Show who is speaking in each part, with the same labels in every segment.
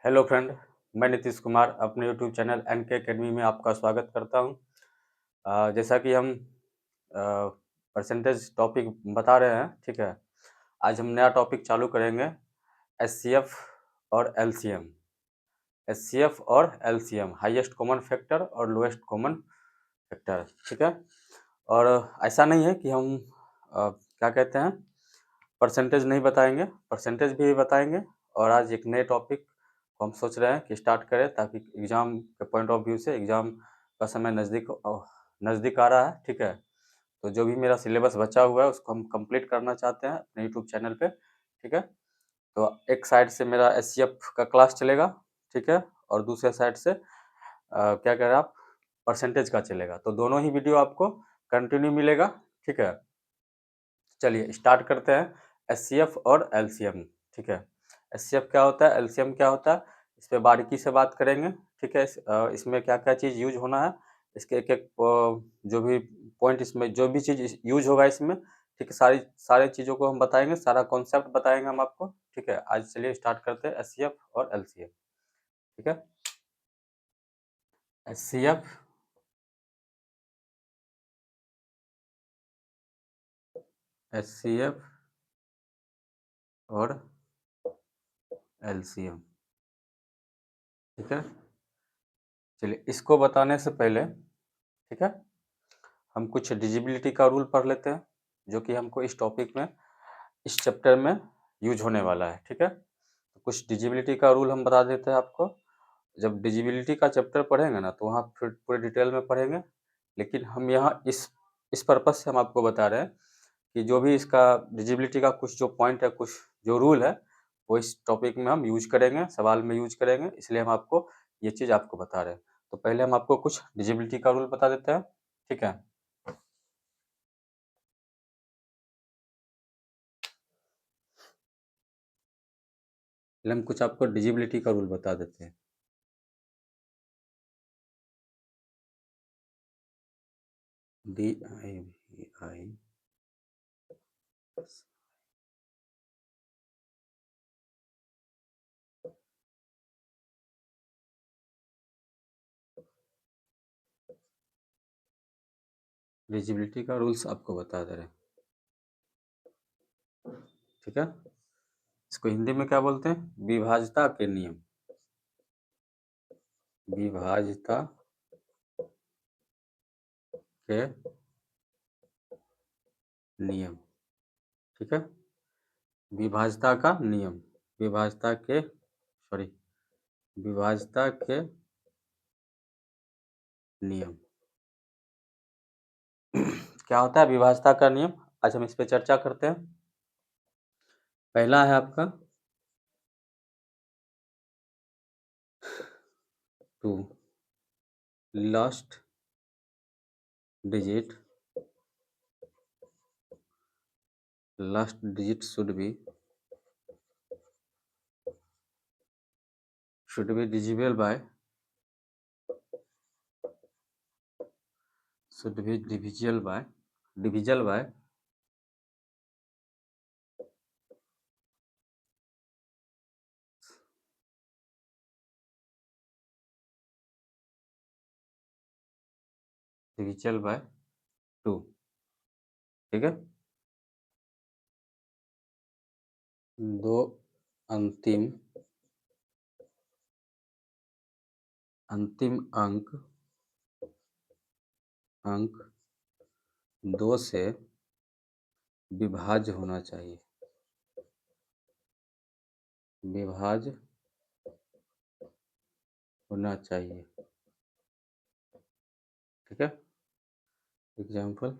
Speaker 1: Hello friend, मैं नीतीश कुमार अपने YouTube channel N K academy में आपका स्वागत करता हूं। जैसा कि हम परसेंटेज टॉपिक बता रहे हैं, ठीक है। आज हम नया टॉपिक चालू करेंगे, एचसीएफ और एलसीएम। एचसीएफ और एलसीएम, हाईएस्ट कॉमन फैक्टर और लोएस्ट कॉमन फैक्टर, ठीक है। और ऐसा नहीं है कि हम क्या कहते हैं, परसेंटेज नहीं बताएंगे, परसेंटेज भी बताएंगे। और आज एक नए टॉपिक को हम सोच रहे हैं कि स्टार्ट करें, ताकि एग्ज़ाम के पॉइंट ऑफ व्यू से एग्ज़ाम का समय नज़दीक आ रहा है, ठीक है। तो जो भी मेरा सिलेबस बचा हुआ है उसको हम कंप्लीट करना चाहते हैं अपने यूट्यूब चैनल पे, ठीक है। तो एक साइड से मेरा एचसीएफ का क्लास चलेगा, ठीक है, और दूसरे साइड से क्या कह रहे हैं आप, परसेंटेज का चलेगा। तो दोनों ही वीडियो आपको कंटिन्यू मिलेगा, ठीक है। चलिए स्टार्ट करते हैं, एचसीएफ और एलसीएम, ठीक है। एचसीएफ क्या होता है, एलसीएम क्या होता है, इस पे बारीकी से बात करेंगे, ठीक है। इसमें क्या क्या चीज़ यूज होना है, इसके एक एक जो भी पॉइंट, इसमें जो भी चीज़ यूज होगा इसमें, ठीक है, सारी चीज़ों को हम बताएंगे, सारा कॉन्सेप्ट बताएंगे हम आपको, ठीक है। आज चलिए स्टार्ट करते हैं एचसीएफ और एलसीएम, ठीक है। एचसीएफ, एचसीएफ और एलसीएम, ठीक है। चलिए इसको बताने से पहले, ठीक है, हम कुछ डिजिबिलिटी का रूल पढ़ लेते हैं, जो कि हमको इस टॉपिक में, इस चैप्टर में यूज होने वाला है, ठीक है। तो कुछ डिजिबिलिटी का रूल हम बता देते हैं आपको। जब डिजिबिलिटी का चैप्टर पढ़ेंगे ना, तो वहाँ फिर पूरे डिटेल में पढ़ेंगे, लेकिन हम यहाँ इस पर्पज से हम आपको बता रहे हैं कि जो भी इसका डिजिबिलिटी का कुछ जो पॉइंट है, कुछ जो रूल है, वो इस टॉपिक में हम यूज करेंगे, सवाल में यूज करेंगे, इसलिए हम आपको ये चीज़ आपको बता रहे हैं। तो पहले हम आपको कुछ डिजिबिलिटी का रूल बता देते हैं, ठीक है। पहले हम कुछ आपको डिजिबिलिटी का रूल बता देते हैं। DIVI डिजिबिलिटी का रूल्स आपको बता दे रहे हैं, ठीक है। इसको हिंदी में क्या बोलते हैं, विभाज्यता के नियम, विभाज्यता के नियम, ठीक है। विभाज्यता का नियम, विभाज्यता के सॉरी विभाज्यता के नियम क्या होता है विभाज्यता का नियम, आज हम इस पे चर्चा करते हैं। पहला है आपका two last digit, last digit should be divisible by should be divisible by divisible by 2, ठीक है। दो अंतिम अंतिम अंक 2 से विभाज्य होना चाहिए, विभाज्य होना चाहिए, ठीक है। एग्जाम्पल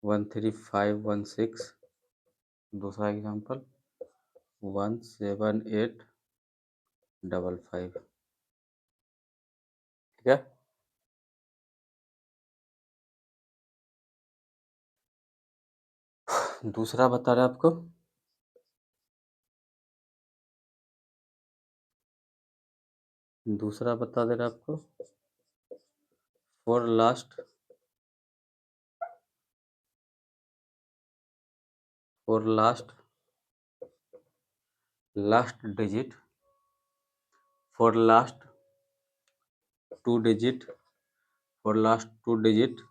Speaker 1: 13516, दूसरा एग्जाम्पल 17855, ठीक है। दूसरा बता रहे आपको, दूसरा बता दे रहा आपको for last for last digit, for last two digit, for last two digit,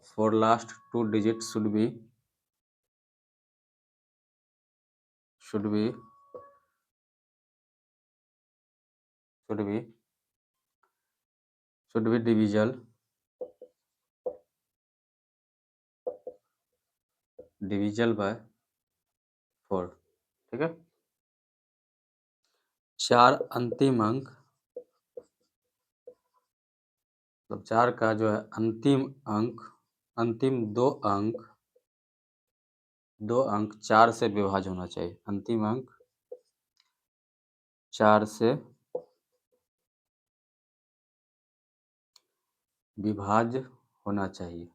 Speaker 1: for last two digit should be divisible by 4। ठीक है, चार अंतिम अंक, मतलब चार का जो है अंतिम अंक, अंतिम दो अंक चार से विभाज्य होना चाहिए। अंतिम अंक चार से विभाज्य होना चाहिए।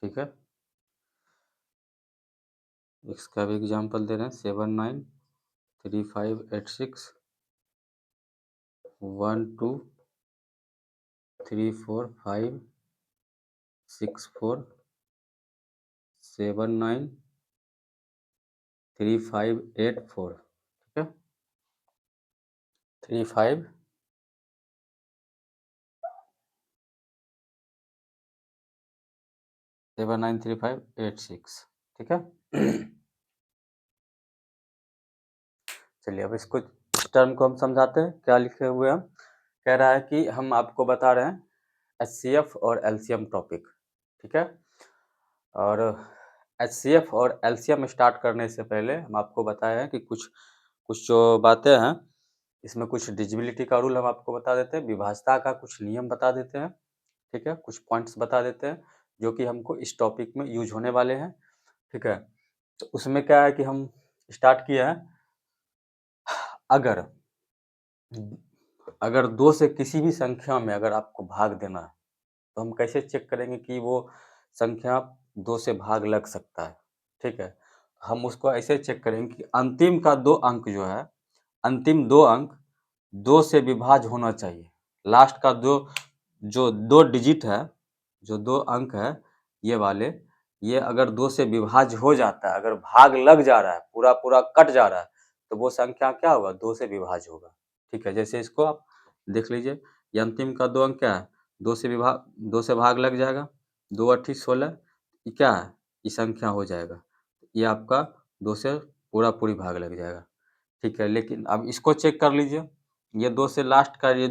Speaker 1: ठीक है, इसका भी एग्जांपल दे रहे हैं 793586 1234564564 ठीक है, 793586 ठीक है। चलिए अब इसको इस टर्म को हम समझाते हैं। क्या लिखे हुए हैं, कह रहा है कि हम आपको बता रहे हैं एचसीएफ और एलसीएम टॉपिक। ठीक है, और एचसीएफ और एलसीएम स्टार्ट करने से पहले हम आपको बताए हैं कि कुछ जो बातें हैं, इसमें कुछ डिविजिबिलिटी का रूल हम आपको बता देते हैं, विभाज्यता का कुछ नियम बता देते हैं। ठीक है, कुछ पॉइंट्स बता देते हैं जो कि हमको इस टॉपिक में यूज होने वाले हैं। ठीक है, तो उसमें क्या है कि हम स्टार्ट किए हैं, अगर दो से किसी भी संख्या में अगर आपको भाग देना है तो हम कैसे चेक करेंगे कि वो संख्या दो से भाग लग सकता है। ठीक है, हम उसको ऐसे चेक करेंगे कि अंतिम का दो अंक जो है, अंतिम दो अंक दो से विभाज्य होना चाहिए। लास्ट का जो दो डिजिट है, जो दो अंक है ये वाले, ये अगर दो से विभाज्य हो जाता है, अगर भाग लग जा रहा है, पूरा पूरा कट जा रहा है, तो वो संख्या क्या होगा, दो से विभाज्य होगा। ठीक है, जैसे इसको आप देख लीजिए, ये अंतिम का दो अंक क्या है, दो से भाग लग जाएगा, 2 8 16, ये क्या है, ये संख्या हो जाएगा, ये आपका दो से पूरा पूरी भाग लग जाएगा। ठीक है, लेकिन अब इसको चेक कर लीजिए, ये दो से लास्ट का ये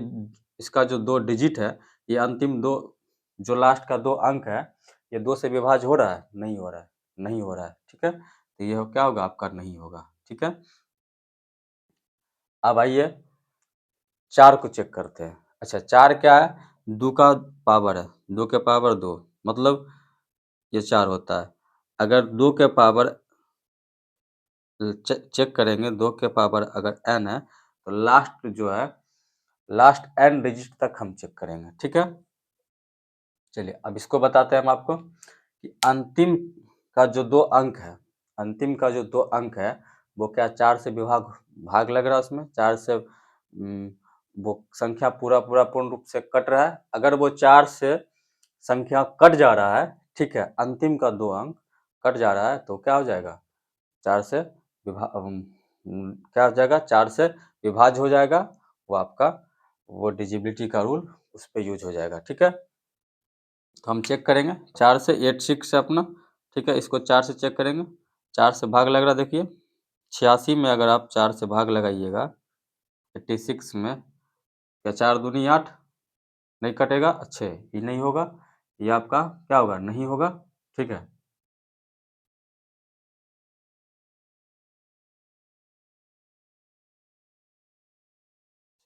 Speaker 1: इसका जो दो डिजिट है, ये अंतिम दो जो लास्ट का दो अंक है, ये दो से विभाज्य हो रहा है, नहीं हो रहा है, नहीं हो रहा है। ठीक है, तो ये क्या होगा, आपका नहीं होगा। ठीक है, अब आइए चार को चेक करते हैं। अच्छा, चार क्या है, दो का पावर है, दो के पावर दो, मतलब ये चार होता है। अगर दो के पावर चेक करेंगे, दो के पावर अगर n है तो लास्ट जो है, लास्ट n डिजिट तक हम चेक करेंगे। ठीक है, चलिए अब इसको बताते हैं हम आपको कि अंतिम का जो दो अंक है, अंतिम का जो दो अंक है वो क्या चार से भाग लग रहा है, उसमें चार से वो संख्या पूरा पूर्ण रूप से कट रहा है। अगर वो चार से संख्या कट जा रहा है, ठीक है, अंतिम का दो अंक कट जा रहा है, तो क्या हो जाएगा, चार से क्या हो जाएगा, चार से विभाज्य हो जाएगा। वो आपका वो डिविजिबिलिटी का रूल उस पर यूज हो जाएगा। ठीक है, तो हम चेक करेंगे चार से 86 से अपना। ठीक है, इसको चार से चेक करेंगे, चार से भाग लग रहा, देखिए 86 में अगर आप चार से भाग लगाइएगा 86 में, क्या चार दूनी 8, नहीं कटेगा, अच्छे ये नहीं होगा, ये आपका क्या होगा, नहीं होगा। ठीक है,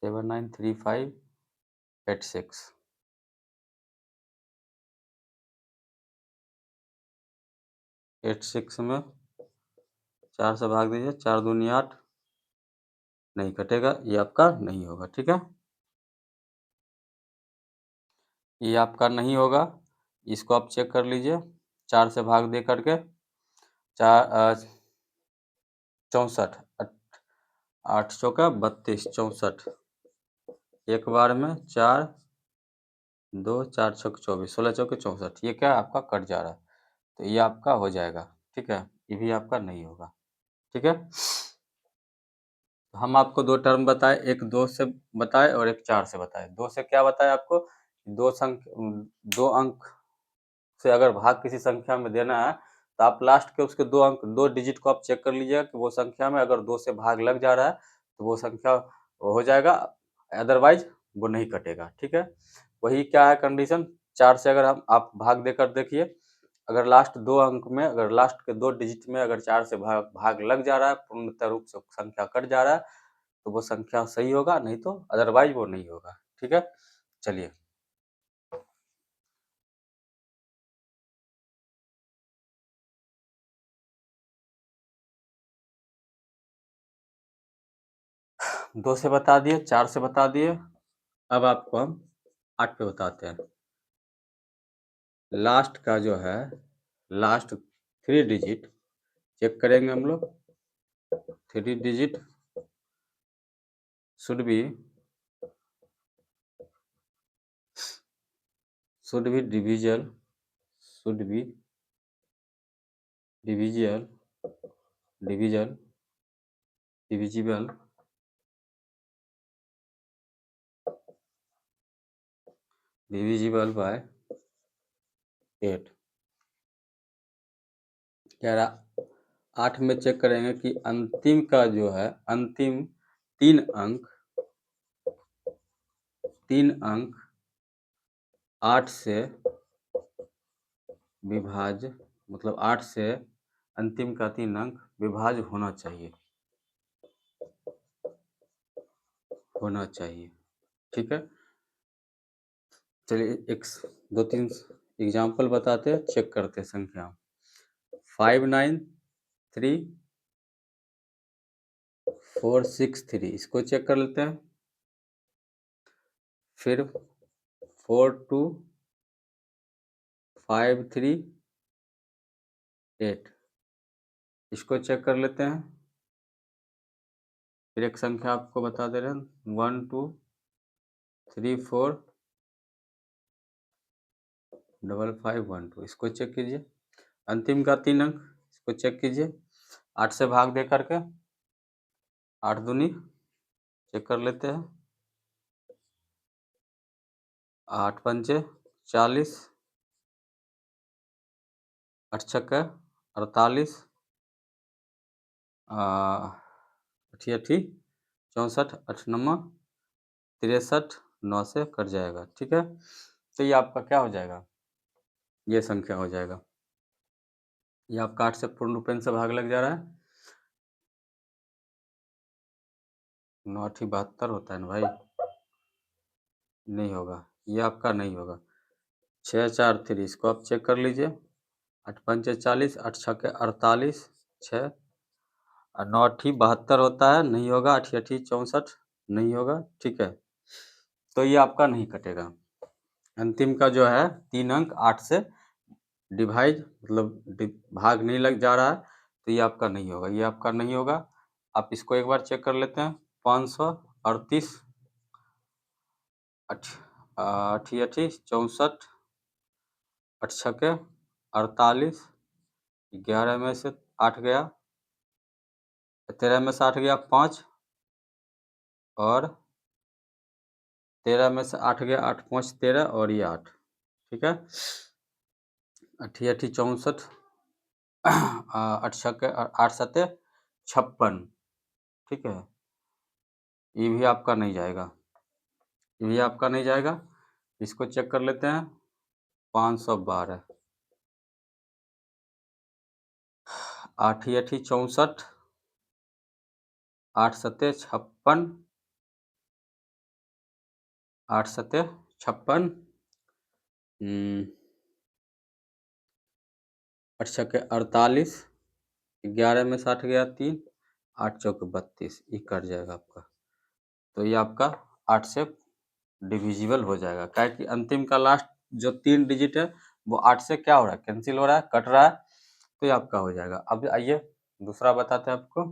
Speaker 1: 793586 86 में चार से भाग दीजिए, चार दूनी 8, नहीं कटेगा, ये आपका नहीं होगा। ठीक है, ये आपका नहीं होगा, इसको आप चेक कर लीजिए, चार से भाग दे करके, चार 64, 8 चौका 32, 64, एक बार में चार 2 4 छक 24, 16 चौके 64, ये क्या आपका कट जा रहा है, तो ये आपका हो जाएगा, ठीक है? ये भी आपका नहीं होगा, ठीक है? हम आपको 2 टर्म बताए, एक 2 से बताए और एक 4 से बताए। 2 से क्या बताया आपको? 2 अंक से अगर भाग किसी संख्या में देना है, तो आप लास्ट के उसके 2 अंक 2 डिजिट को आप चेक कर लीजिएगा कि वो संख्या में अगर 2 से भाग लग जा रहा है, तो वो संख्या हो जाएगा, अदरवाइज़ वो नहीं कटेगा, ठीक है? वही क्या है कंडीशन, 4 से अगर हम आप भाग देकर देखिए, अगर लास्ट 2 अंक में, अगर लास्ट के 2 डिजिट में अगर 4 से भाग लग जा रहा है, पूर्णतः रूप से संख्या कट जा रहा है, तो वो संख्या सही होगा, नहीं तो अदरवाइज़ वो नहीं होगा, ठीक है? चलिए। 2 से बता दिए, 4 से बता दिए, अब आपको हम 8 पे बताते हैं। लास्ट का जो है, लास्ट 3 डिजिट चेक करेंगे हम लोग, 3 digit should be divisible, should be divisible, divisible, divisible divisible by 8। कह रहा 8 में चेक करेंगे कि अंतिम का जो है, अंतिम 3 अंक 8 से विभाज्य, मतलब 8 से अंतिम का 3 अंक विभाज्य होना चाहिए, होना चाहिए, ठीक है? चलिए एक 2-3 एग्जाम्पल बताते हैं, चेक करते हैं संख्या। 593463 इसको चेक कर लेते हैं। फिर 42538 इसको चेक कर लेते हैं। फिर एक संख्या आपको बता दे रहे हैं, 12345512 इसको चेक कीजिए। अंतिम का 3 अंक इसको चेक कीजिए, 8 से भाग दे करके, 8 दूनी चेक कर लेते हैं, 8 पंचे 40, 8 छक्के 48, अठी अठी 64, 8 नम्मा 63, 9 से कट जाएगा, ठीक है? तो ये आपका क्या हो जाएगा, ये संख्या हो जाएगा। ये आपका 8 से पूर्ण रूपेण से भाग लग जा रहा है, 9 अठी 72 होता है ना भाई, नहीं होगा, ये आपका नहीं होगा। 643 इसको आप चेक कर लीजिए, 8 पंचे 40, 8 छक्के 48, 6 और 9 अठी 72 होता है, नहीं होगा, 8 अठी 64 नहीं होगा, ठीक है? तो ये आपका नहीं कटेगा। अंतिम का जो है 3 अंक 8 से डिवाइड, मतलब भाग नहीं लग जा रहा है, तो ये आपका नहीं होगा, ये आपका नहीं होगा। आप इसको एक बार चेक कर लेते हैं, 538 अठी अठी 64, 8 छक्के 48, 11 में से 8 गया, 13 में से 8 गया 5, और 13 में से 8 गया, 8 5 13 और ये 8, ठीक है? अठी अठी 64, 8 छक्के 8 सत्ते 56, ठीक है? ये भी आपका नहीं जाएगा, ये भी आपका नहीं जाएगा। इसको चेक कर लेते हैं, 512, 8 अठी 64, 8 सत्ते 56, 8 सत्ते 56, 8 छक्के 48, 11 में 60 गया 3, 8 चौके 32, ये कट जाएगा आपका। तो ये आपका 8 से डिविजिबल हो जाएगा, क्या कि अंतिम का लास्ट जो 3 डिजिट है वो 8 से क्या हो रहा है, कैंसिल हो रहा है, कट रहा है, तो ये आपका हो जाएगा। अब आइए दूसरा बताते हैं आपको,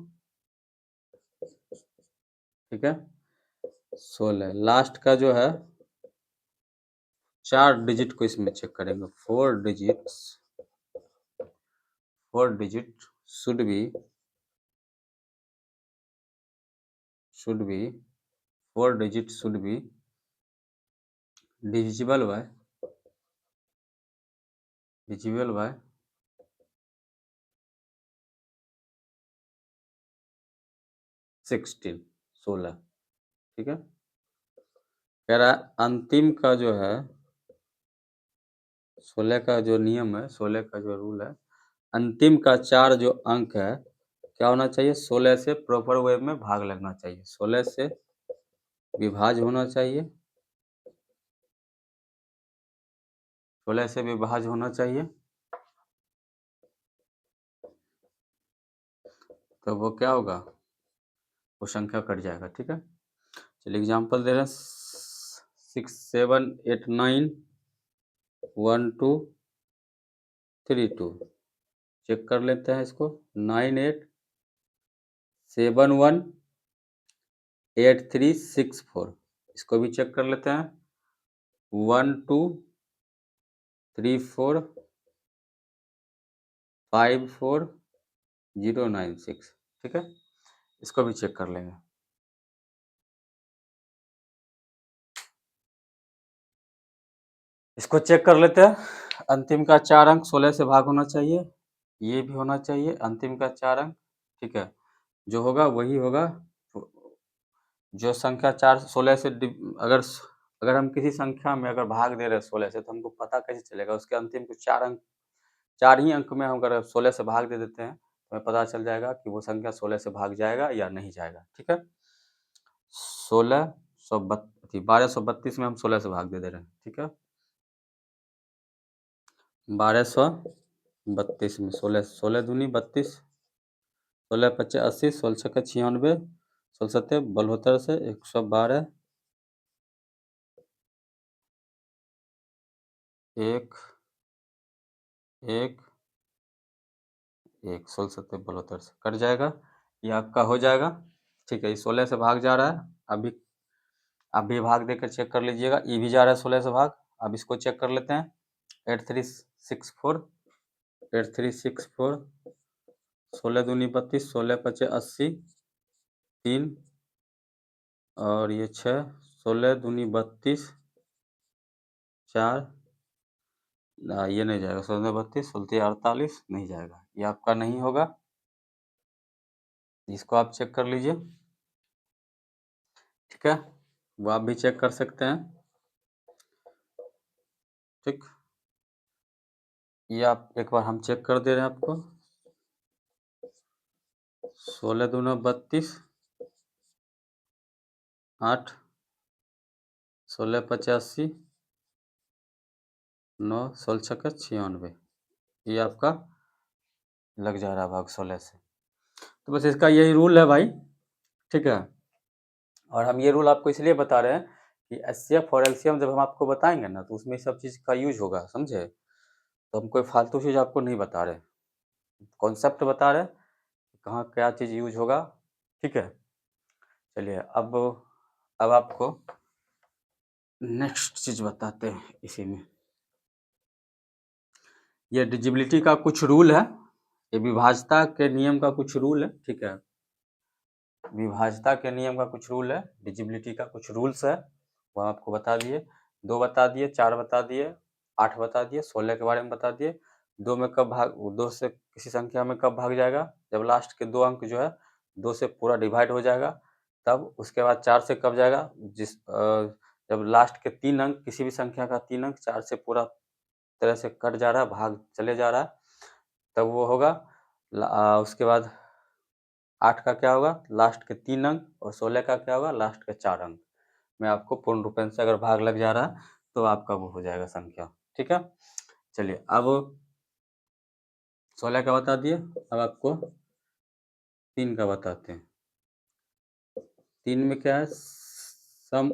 Speaker 1: ठीक है? 16 लास्ट का जो है 4 डिजिट को इसमें चेक करेंगे। 4 digit should B 4 digit should B divisible by 16। ठीक है, कह रहा है अंतिम का जो है 16 का जो नियम है, 16 का जो रूल है, अंतिम का 4 जो अंक है क्या होना चाहिए, 16 से प्रॉपर वे में भाग लगना चाहिए, 16 से विभाज्य होना चाहिए, 16 से विभाज्य होना चाहिए, तो वो क्या होगा, वो संख्या कट जाएगा। ठीक है, चलिए एग्जांपल दे रहे हैं 6 7 8 9 1 2 3 2। चेक कर लेते हैं इसको, 9 8 7 1 8 3 6 4। इसको भी चेक कर लेते हैं, 1 2 3 4 5 4 0 9 6। ठीक है, इसको भी चेक कर लेंगे। इसको चेक कर लेते हैं, अंतिम का 4 अंक 16 से भाग होना चाहिए, ये भी होना चाहिए अंतिम का 4 अंक। ठीक है, जो होगा वही होगा, जो संख्या 4 16 से अगर अगर हम किसी संख्या में अगर भाग दे रहे हैं 16 से, तो हमको पता कैसे चलेगा, उसके अंतिम कुछ 4 अंक, 4 ही अंक में हम अगर 16 से भाग दे देते हैं तो हमें पता चल जाएगा कि वो संख्या 16 से भाग जाएगा या नहीं जाएगा। ठीक है, 1232 में हम 16 से भाग दे रहे हैं। ठीक है, 1232 में 16 दूनी 32, 16 पच्चे 80, 16 छक्के 96, 16 सत्ते 72 से 112, 1 1 1, 16 सत्ते 72 से कट जाएगा, ये आपका हो जाएगा। ठीक है, ये 16 से भाग जा रहा है, अभी भाग देकर चेक कर लीजिएगा, ये भी जा रहा है 16 से भाग। अब इसको चेक कर लेते हैं, 8364, 8364, 16 दूनी 32, 16 पच्चे 80, 3 और ये 6, 16 दूनी 32, 4, ये नहीं जाएगा, 16 32, 16 48 नहीं जाएगा, ये आपका नहीं होगा, इसको आप चेक कर लीजिए। ठीक है, वो आप भी चेक कर सकते हैं। ठीक, ये आप एक बार हम चेक कर दे रहे हैं आपको, 16 दूना 32, 8, 16 85, 9, 16 छक्के 96, ये आपका लग जा रहा है भाग 16 से। तो बस इसका यही रूल है भाई। ठीक है, और हम ये रूल आपको इसलिए बता रहे हैं कि एचसीएफ और एलसीएम जब हम आपको बताएंगे ना, तो उसमें सब चीज़ का यूज होगा, समझे। तो हम कोई फालतू चीज़ आपको नहीं बता रहे, कॉन्सेप्ट बता रहे कहाँ क्या चीज़ यूज होगा। ठीक है, चलिए अब आपको नेक्स्ट चीज़ बताते हैं इसी में। ये डिजिबिलिटी का कुछ रूल है, ये विभाज्यता के नियम का कुछ रूल है। ठीक है, विभाज्यता के नियम का कुछ रूल है, डिजिबिलिटी का कुछ रूल्स है, वो आपको बता दिए, 2 बता दिए, 4 बता दिए, 8 बता दिए, 16 के बारे में बता दिए। 2 में कब भाग, 2 से किसी संख्या में कब भाग जाएगा, जब लास्ट के 2 अंक जो है 2 से पूरा डिवाइड हो जाएगा तब। उसके बाद 4 से कब जाएगा, जब लास्ट के 3 अंक, किसी भी संख्या का 3 अंक 4 से पूरा तरह से कट जा रहा है, भाग चले जा रहा है, तब वो होगा। उसके बाद 8 का क्या होगा, लास्ट के 3 अंक, और 16 का क्या होगा, लास्ट के 4 अंक में आपको पूर्ण रूपेण से अगर भाग लग जा रहा है तो आपका वो हो जाएगा संख्या। ठीक है, चलिए अब 16 का बता दिए, अब आपको 3 का बताते हैं। 3 में क्या है, sum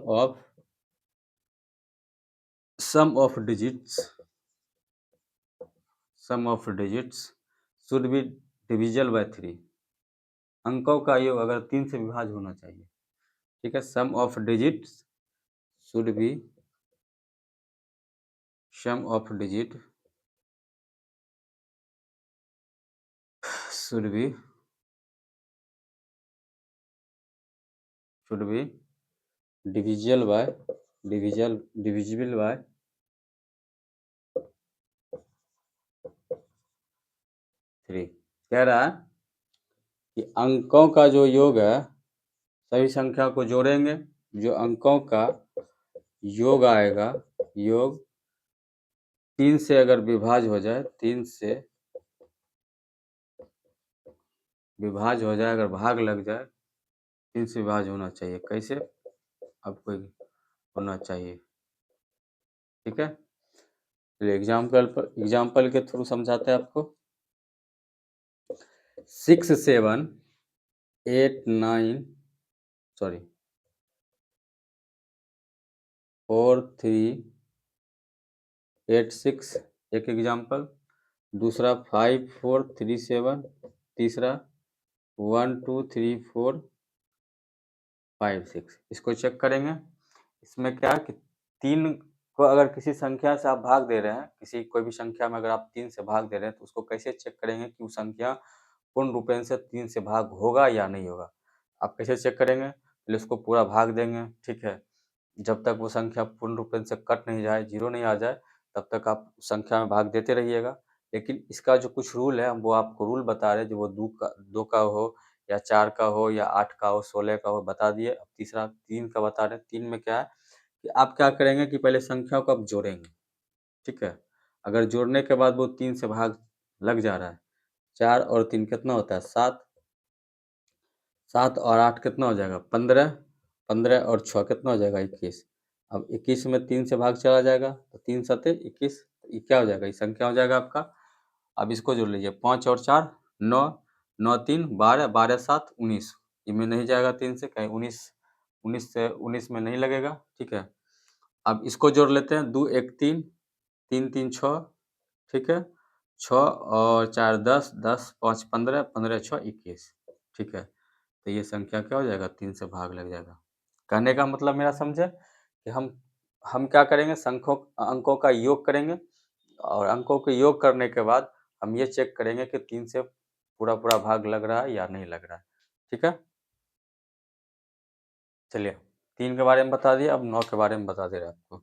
Speaker 1: of digits should be divisible by 3। अंकों का योग अगर 3 से विभाज्य होना चाहिए। ठीक है, sum of digits should be sum of digit should be divisible by 3। कह रहा है कि अंकों का जो योग है, सभी संख्या को जोड़ेंगे, जो अंकों का योग आएगा, योग 3 से अगर विभाज्य हो जाए, 3 से विभाज्य हो जाए, अगर भाग लग जाए, 3 से विभाज्य होना चाहिए। कैसे? आपको होना चाहिए। ठीक है, चलिए एग्जाम्पल के थ्रू समझाते हैं आपको। 6 7 8 9 4 3 8 6 एक एग्जाम्पल। दूसरा 5 4 3 7, तीसरा 1 2 3 4 5 6। इसको चेक करेंगे। इसमें क्या कि 3 को अगर किसी संख्या से आप भाग दे रहे हैं, किसी कोई भी संख्या में अगर आप 3 से भाग दे रहे हैं, तो उसको कैसे चेक करेंगे कि वो संख्या पूर्ण रूपेण से 3 से भाग होगा या नहीं होगा। आप कैसे चेक करेंगे? पहले उसको पूरा भाग देंगे, ठीक है। जब तक वो संख्या पूर्ण रूपेण से कट नहीं जाए, 0 नहीं आ जाए, तब तक आप संख्या में भाग देते रहिएगा। लेकिन इसका जो कुछ रूल है, वो आपको रूल बता रहे हैं, जो वो 2 का हो या 4 का हो या 8 का हो, 16 का हो, बता दिए। अब तीसरा 3 का बता रहे हैं। 3 में क्या है कि आप क्या करेंगे कि पहले संख्याओं को आप जोड़ेंगे, ठीक है। अगर जोड़ने के बाद वो 3 से भाग लग जा रहा है, 4 और 3 कितना होता है? 7। 7 और 8 कितना हो जाएगा? 15। 15 और 6 कितना हो जाएगा? 21। अब 21 में 3 से भाग चला जाएगा, तो 3 सते 21, ये क्या हो जाएगा? ये संख्या हो जाएगा आपका। अब इसको जोड़ लीजिए, 5 और 4 9, 9 3 12, 12 7 19। इनमें नहीं जाएगा 3 से, कहीं 19 से 19 में नहीं लगेगा, ठीक है। अब इसको जोड़ लेते हैं, 2 1 3, 3 3 6, ठीक है। 6 और 4 10, 10 5 15, 15 6 21, ठीक है। तो ये संख्या क्या हो जाएगा? 3 से भाग लग जाएगा। कहने का मतलब मेरा समझे कि हम क्या करेंगे? अंकों का योग करेंगे, और अंकों के योग करने के बाद हम ये चेक करेंगे कि 3 से पूरा भाग लग रहा है या नहीं लग रहा है, ठीक है। चलिए, 3 के बारे में बता दिया, अब 9 के बारे में बता दे रहे हैं आपको,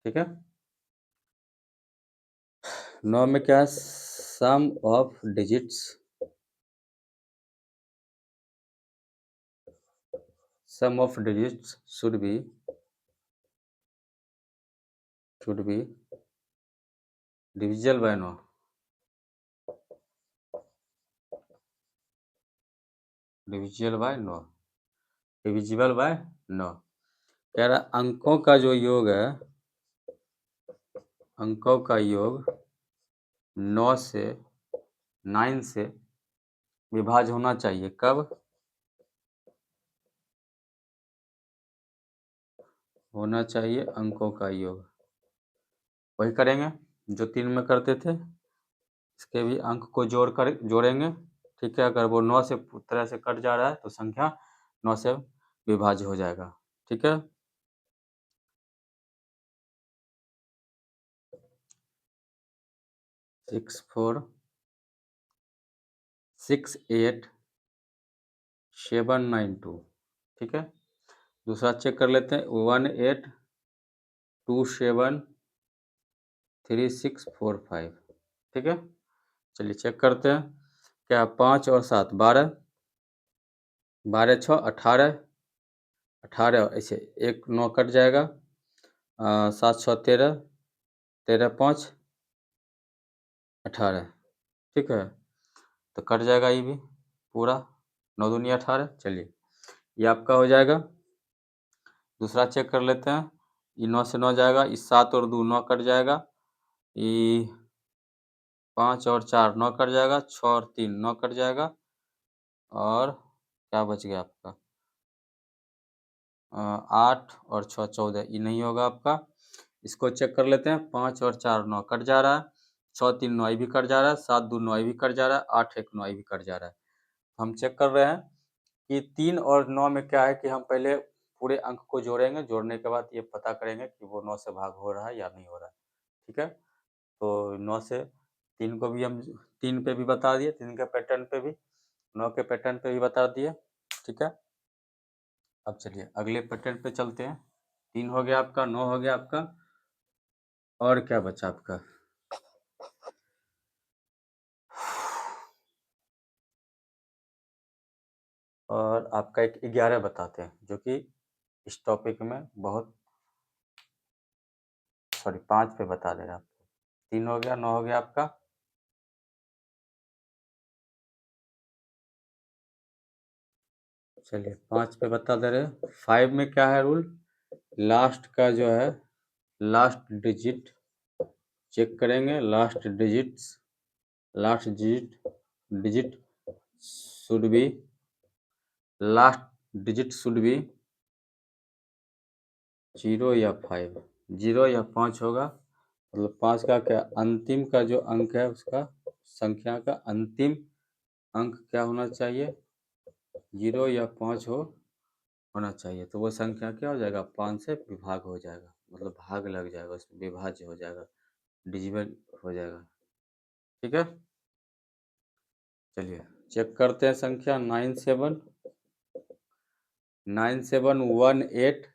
Speaker 1: ठीक है। 9 में क्या है? Sum of digits should be divisible by 9। Divisible by 9। कह रहा अंकों का जो योग है, अंकों का योग 9 से 9 से विभाज्य होना चाहिए। कब होना चाहिए? अंकों का योग वही करेंगे जो 3 में करते थे। इसके भी अंक को जोड़ेंगे, ठीक है। अगर वो 9 से तरह से कट जा रहा है, तो संख्या 9 से विभाज्य हो जाएगा, ठीक है। 6 4 6 8 7 9 2, ठीक है। दूसरा चेक कर लेते हैं, 1 8 2 7 3 6 4 5, ठीक है। चलिए चेक करते हैं। क्या 5 और 7 12, 12 6 18, 18 ऐसे एक 9 कट जाएगा, 7 6 13, 13 5 18, ठीक है। तो कट जाएगा ये भी पूरा, 9 दूनी 18। चलिए, ये आपका हो जाएगा। दूसरा चेक कर लेते हैं, ये 9 से 9 जाएगा, इस 7 और 2 9 कट जाएगा, ये 5 और 4 9 कट जाएगा, 6 और 3 9 कट जाएगा, और क्या बच गया आपका? 8 और 6 14, ये नहीं होगा आपका। इसको चेक कर लेते हैं, 5 और 4 9 कट जा रहा है, 6 3 9 भी कट जा रहा है, 7 2 9 भी कट जा रहा है, 8 1 9 भी कट जा रहा है। हम चेक कर रहे हैं कि 3 और 9 में क्या है कि हम पहले पूरे अंक को जोड़ेंगे, जोड़ने के बाद ये पता करेंगे कि वो 9 से भाग हो रहा है या नहीं हो रहा है। ठीक है, तो 9 से 3 को भी हम 3 पे भी बता दिए, 3 के पैटर्न पे भी, 9 के पैटर्न पे भी बता दिए। ठीक है, अब चलिए अगले पैटर्न पे चलते हैं। 3 हो गया आपका, 9 हो गया आपका, और क्या बचा आपका? और आपका एक 11 बताते हैं, जो कि इस टॉपिक में बहुत, सॉरी 5 पे बता दे रहा आपको। 3 हो गया, 9 हो गया आपका, चलिए 5 पे बता दे रहे। 5 में क्या है रूल? लास्ट का जो है, लास्ट डिजिट चेक करेंगे। Last digit digit should B, last digit should B 0 या 5, 0 या 5 होगा। मतलब 5 का क्या अंतिम का जो अंक है, उसका संख्या का अंतिम अंक क्या होना चाहिए? 0 या 5 होना चाहिए। तो वो संख्या क्या हो जाएगा? 5 से विभाग हो जाएगा, मतलब भाग लग जाएगा, उसमें विभाज्य हो जाएगा, डिजिबल हो जाएगा। ठीक है, चलिए चेक करते हैं संख्या। 9718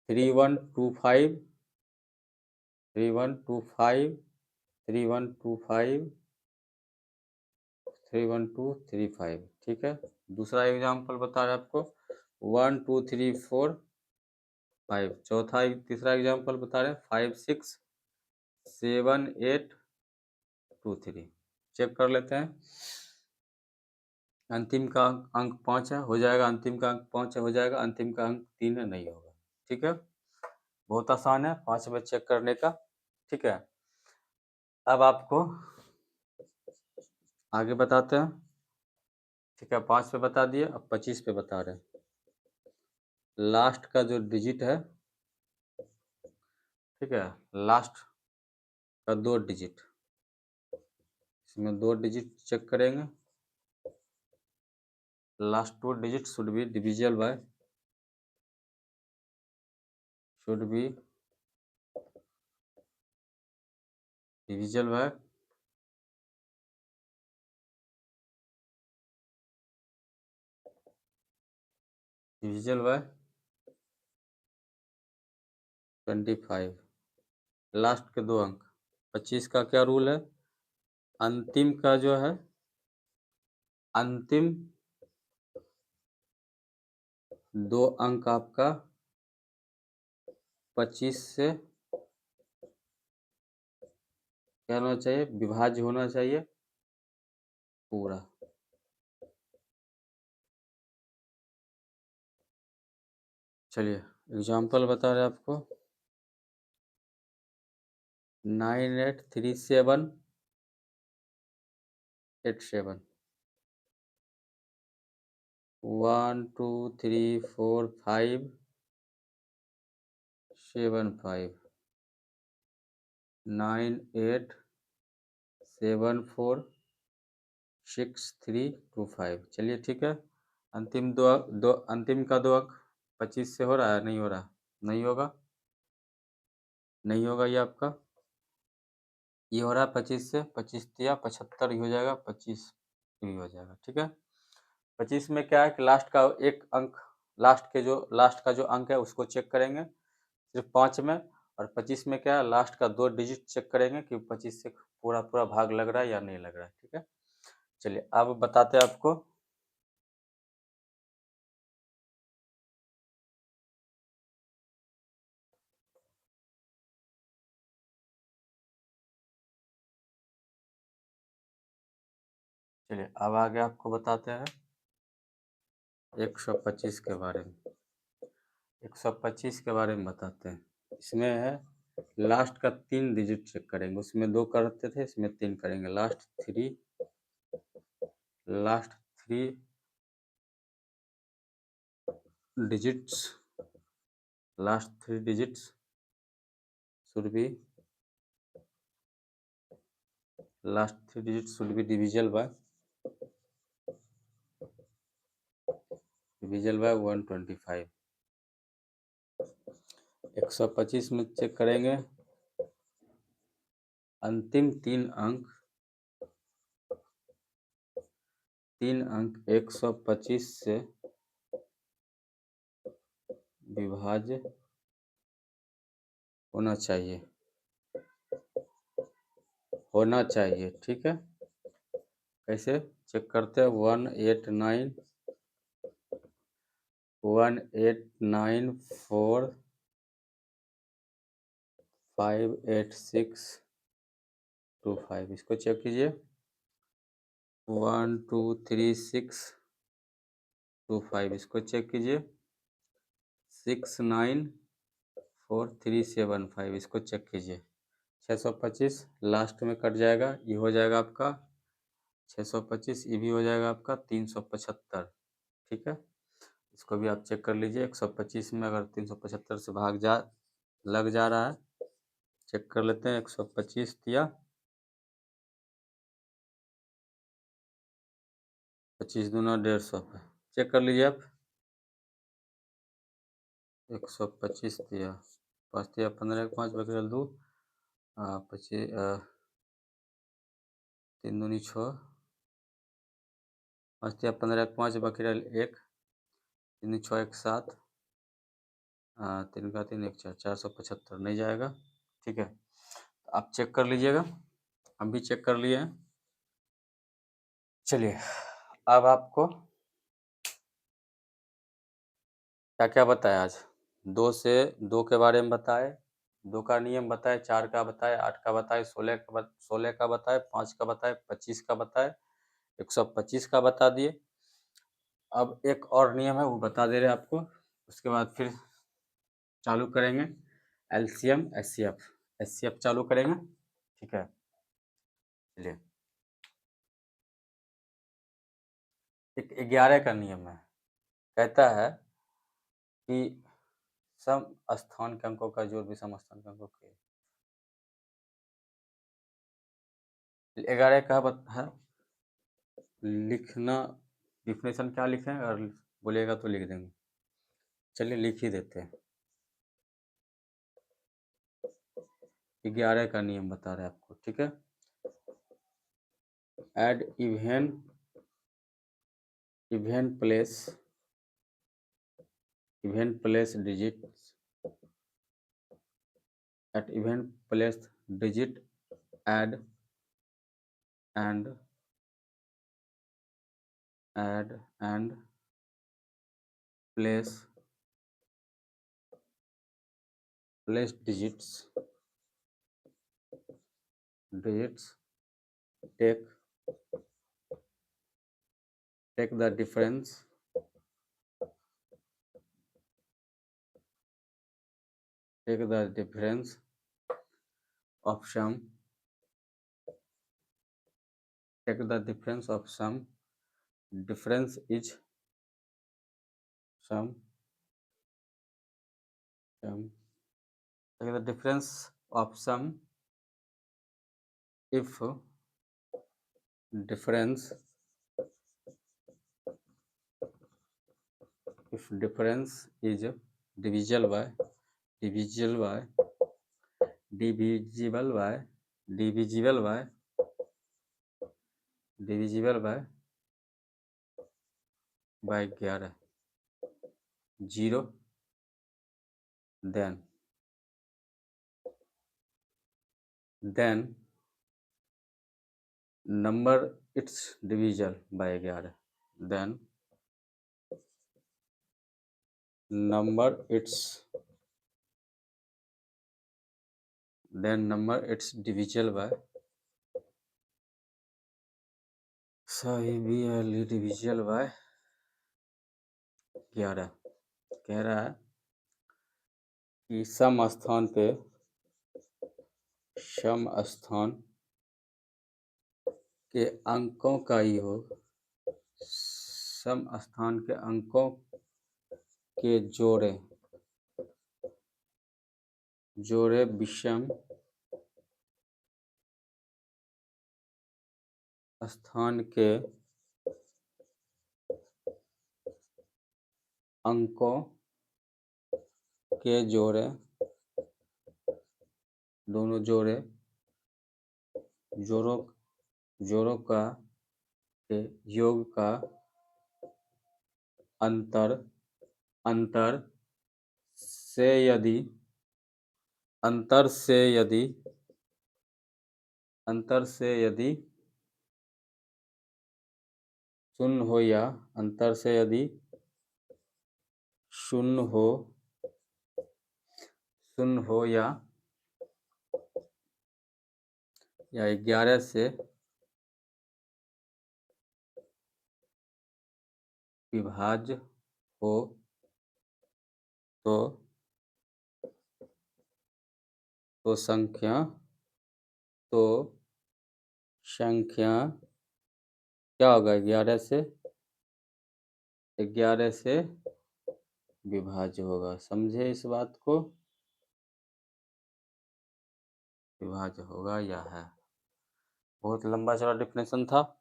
Speaker 1: 3125 3125 3125 3125। ठीक है, दूसरा एग्जाम्पल बता रहे आपको 1234 5। चौथा तीसरा एग्जाम्पल बता रहे हैं 567823। चेक कर लेते हैं। अंतिम का अंक 5 है, हो जाएगा। अंतिम का अंक 5 है, हो जाएगा। अंतिम का अंक 3 है, नहीं होगा। ठीक है, बहुत आसान है 5 में चेक करने का। ठीक है, अब आपको आगे बताते हैं। ठीक है, 5 पे बता दिए, अब 25 पे बता रहे हैं। लास्ट का जो डिजिट है, ठीक है, लास्ट का 2 डिजिट, इसमें 2 डिजिट चेक करेंगे। Last 2 digit should be divisible by, should be divisible by divisible by 25। Last के 2 अंक। 25 का क्या रूल है? अंतिम का जो है, अंतिम 2 अंक आपका 25 से क्या होना चाहिए? विभाज्य होना चाहिए पूरा। चलिए एग्जाम्पल बता रहे आपको। 983787 1 2 3 4 5 7 5 9 8 7 4 6 3 2 5। चलिए ठीक है, अंतिम दो अंतिम का 2 अंक 25 से हो रहा है, नहीं हो रहा? नहीं होगा, नहीं होगा ये आपका। ये हो रहा है 25 से, 25 या 75 ही हो जाएगा, 25 भी हो जाएगा। ठीक है, 25 में क्या है कि लास्ट का एक अंक, लास्ट का जो अंक है उसको चेक करेंगे सिर्फ 5 में। और 25 में क्या है, लास्ट का 2 डिजिट चेक करेंगे कि 25 से पूरा पूरा भाग लग रहा है या नहीं लग रहा है। ठीक है, चलिए अब बताते हैं आपको। चलिए अब आगे आपको बताते हैं 125 के बारे में। 125 के बारे में बताते हैं। इसमें है लास्ट का 3 डिजिट चेक करेंगे, उसमें 2 करते थे, इसमें 3 करेंगे। Last three digits last 3 digits should be divisible by divisible by 125। 125 में चेक करेंगे, अंतिम 3 अंक 125 से विभाज्य होना चाहिए, ठीक है। कैसे चेक करते हैं? 189,184,586,25, इसको चेक कीजिए। 123625, इसको चेक कीजिए। 694375, इसको चेक कीजिए। 625 लास्ट में कट जाएगा, ये हो जाएगा आपका 625, ये भी हो जाएगा आपका 375, ठीक है। इसको भी आप चेक कर लीजिए। 125 में अगर 375 से लग जा रहा है, चेक कर लेते हैं। 125 दिया, 25 दूना 150 पे चेक कर लीजिए आप। 125 दिया, 5 दिया 15, 5 बकरल 2, 25 3 दूनी 6, 5 दिया 15, 5 बकरल 1, 3 6 1 7, 3 का 3 1 4, 475 नहीं जाएगा, ठीक है। आप चेक कर लीजिएगा, हम भी चेक कर लिए हैं। चलिए, अब आपको क्या क्या बताया आज? 2 से 2 के बारे में बताए, 2 का नियम बताए, 4 का बताए, 8 का बताए, 16 का बताए, 5 का बताए, 25 का बताए, 125 का बता दिए। अब एक और नियम है, वो बता दे रहे हैं आपको। उसके बाद फिर चालू करेंगे एलसीएम एचसीएफ चालू करेंगे, ठीक है। चलिए, एक 11 का नियम है, कहता है कि सम स्थान के अंकों का जोड़ विषम स्थान के अंकों के 11 का है। लिखना डिफिनेशन क्या लिखें, अगर बोलिएगा तो लिख देंगे। चलिए लिख ही देते हैं। 11 का नियम बता रहे हैं आपको, ठीक है। Add even place digit at event place digit add and place digits take the difference of sum difference is sum take the difference of sum if difference is divisible by divisible by 11 0 then number its divisible by 11 then number its divisible by divisible by 11। कह रहा है कि सम स्थान के अंकों का योग सम स्थान के अंकों के जोड़े विषम स्थान के अंकों के जोड़े, दोनों जोड़ों का के योग का अंतर से यदि शून्य हो या शून्य हो या 11 से विभाज्य हो तो संख्या क्या होगा? 11 से विभाज्य होगा। समझे इस बात को? विभाज्य होगा या है। बहुत लंबा चौड़ा डिफिनेशन था,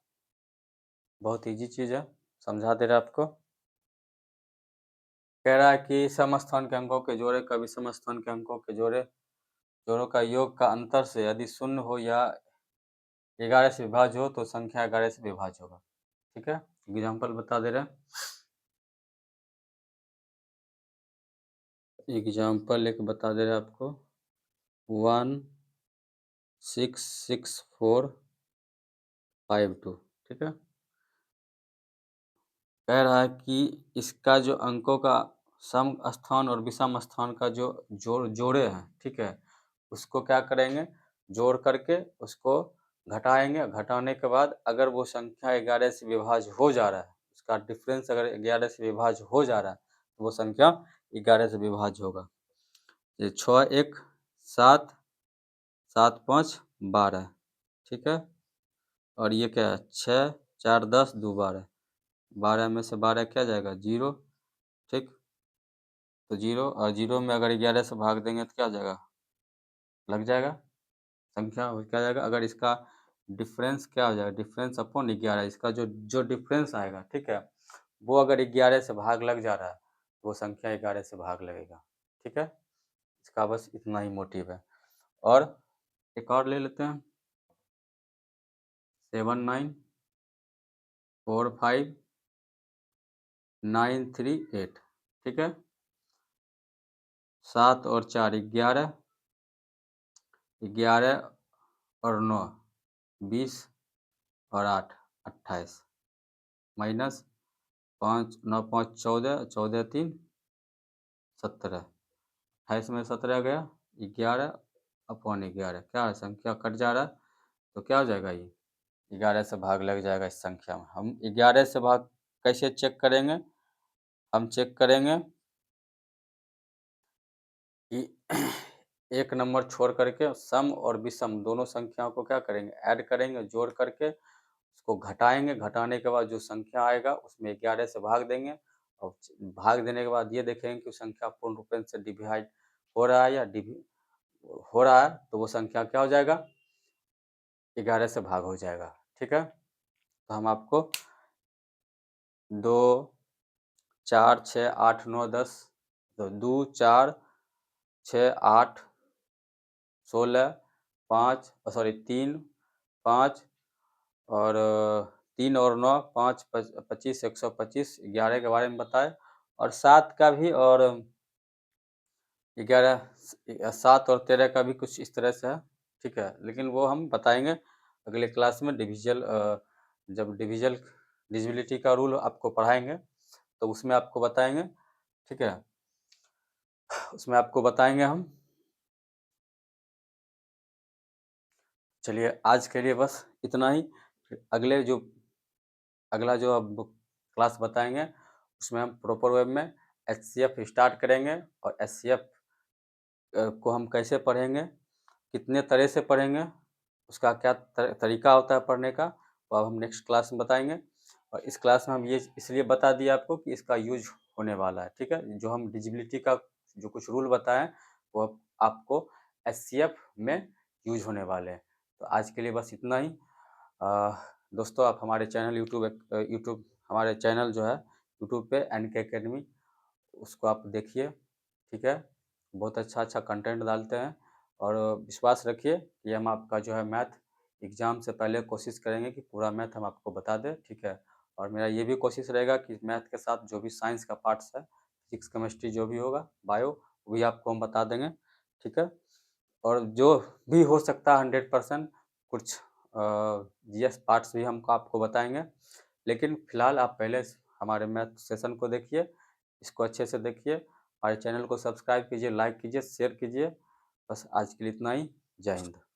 Speaker 1: बहुत इजी चीज है, समझा दे रहा आपको। कह रहा है कि समस्थान के अंकों के जोड़े का विषम स्थान के अंकों के जोड़ों का योग का अंतर से यदि शून्य हो या 11 से विभाज्य हो तो संख्या 11 से विभाज्य होगा। ठीक है, एग्जाम्पल बता दे रहे हैं। एग्जाम्पल एक बता दे रहे हैं आपको, 166452। ठीक है, कह रहा है कि इसका जो अंकों का सम स्थान और विषम स्थान का जो जोड़े हैं, ठीक है, उसको क्या करेंगे? जोड़ करके उसको घटाएंगे। घटाने के बाद अगर वो संख्या 11 से विभाज्य हो जा रहा है, उसका डिफरेंस अगर 11 से विभाज्य हो जा रहा है तो वो संख्या 11 से विभाज्य होगा। ये 6 1 7 7 5 12। ठीक है, और ये क्या है? 6 4 10 2 12। 12 में से 12 क्या जाएगा? 0। ठीक, तो 0 और 0 में अगर 11 से भाग देंगे तो क्या हो जाएगा? लग जाएगा, संख्या क्या जाएगा? अगर इसका डिफरेंस क्या हो जाएगा? डिफरेंस अपॉन 11, इसका जो डिफरेंस आएगा, ठीक है, वो अगर 11 से भाग लग जा रहा है तो वो संख्या 11 से भाग लगेगा। ठीक है, इसका बस इतना ही मोटिव है। और एक और ले लेते हैं, 7945938। ठीक है, 7 और 4 11, 11 और 9 20 और 8 28, माइनस 5 9 5 14, 14 3 17, 28 में 17 गया, 11 अपॉन 11, क्या है? संख्या कट जा रहा है तो क्या हो जाएगा? ये 11 से भाग लग जाएगा इस संख्या में। हम 11 से भाग कैसे चेक करेंगे? हम चेक करेंगे कि एक नंबर छोड़ करके सम और विषम दोनों संख्याओं को क्या करेंगे? ऐड करेंगे, जोड़ करके उसको घटाएंगे। घटाने के बाद जो संख्या आएगा उसमें 11 से भाग देंगे, और भाग देने के बाद ये देखेंगे कि संख्या पूर्ण रूप से डिवाइड हो रहा है या हो रहा है, तो वो संख्या क्या हो जाएगा? 11 से भाग हो जाएगा। ठीक है, तो हम आपको 2 4 6 8 9 10, तो 2 4 6 8 16 5 3 5 और 3 और 9 5 25 125, 11 के बारे में बताए, और 7 का भी, और 11 7 और 13 का भी कुछ इस तरह से है। ठीक है, लेकिन वो हम बताएंगे अगले क्लास में। जब डिविजिबिलिटी का रूल आपको पढ़ाएंगे तो उसमें आपको बताएंगे। ठीक है, उसमें आपको बताएंगे हम। चलिए, आज के लिए बस इतना ही। अगला जो अब क्लास बताएंगे उसमें हम प्रॉपर वेब में एचसीएफ स्टार्ट करेंगे, और एचसीएफ को हम कैसे पढ़ेंगे, कितने तरह से पढ़ेंगे, उसका क्या तरीका होता है पढ़ने का, वो अब हम नेक्स्ट क्लास में बताएंगे। और इस क्लास में हम ये इसलिए बता दिए आपको कि इसका यूज होने वाला है। ठीक है, जो हम डिजिबिलिटी का जो कुछ रूल बताएं वो आपको एचसीएफ में यूज होने वाले हैं। तो आज के लिए बस इतना ही। दोस्तों, आप हमारे चैनल यूट्यूब हमारे चैनल जो है यूट्यूब पे NK Academy उसको आप देखिए, ठीक है। बहुत अच्छा कंटेंट डालते हैं और विश्वास रखिए कि हम आपका जो है मैथ एग्ज़ाम से पहले कोशिश करेंगे कि पूरा मैथ हम आपको बता दें, ठीक है। और मेरा ये भी कोशिश रहेगा कि मैथ के साथ जो भी साइंस का पार्ट्स है, फिजिक्स, केमिस्ट्री जो भी होगा, बायो, वो भी आपको हम बता देंगे, ठीक है। और जो भी हो सकता है 100% कुछ जीएस पार्ट्स भी हम आपको बताएंगे। लेकिन फिलहाल आप पहले हमारे मैथ सेशन को देखिए, इसको अच्छे से देखिए, हमारे चैनल को सब्सक्राइब कीजिए, लाइक कीजिए, शेयर कीजिए। बस आज के लिए इतना ही। जय हिंद।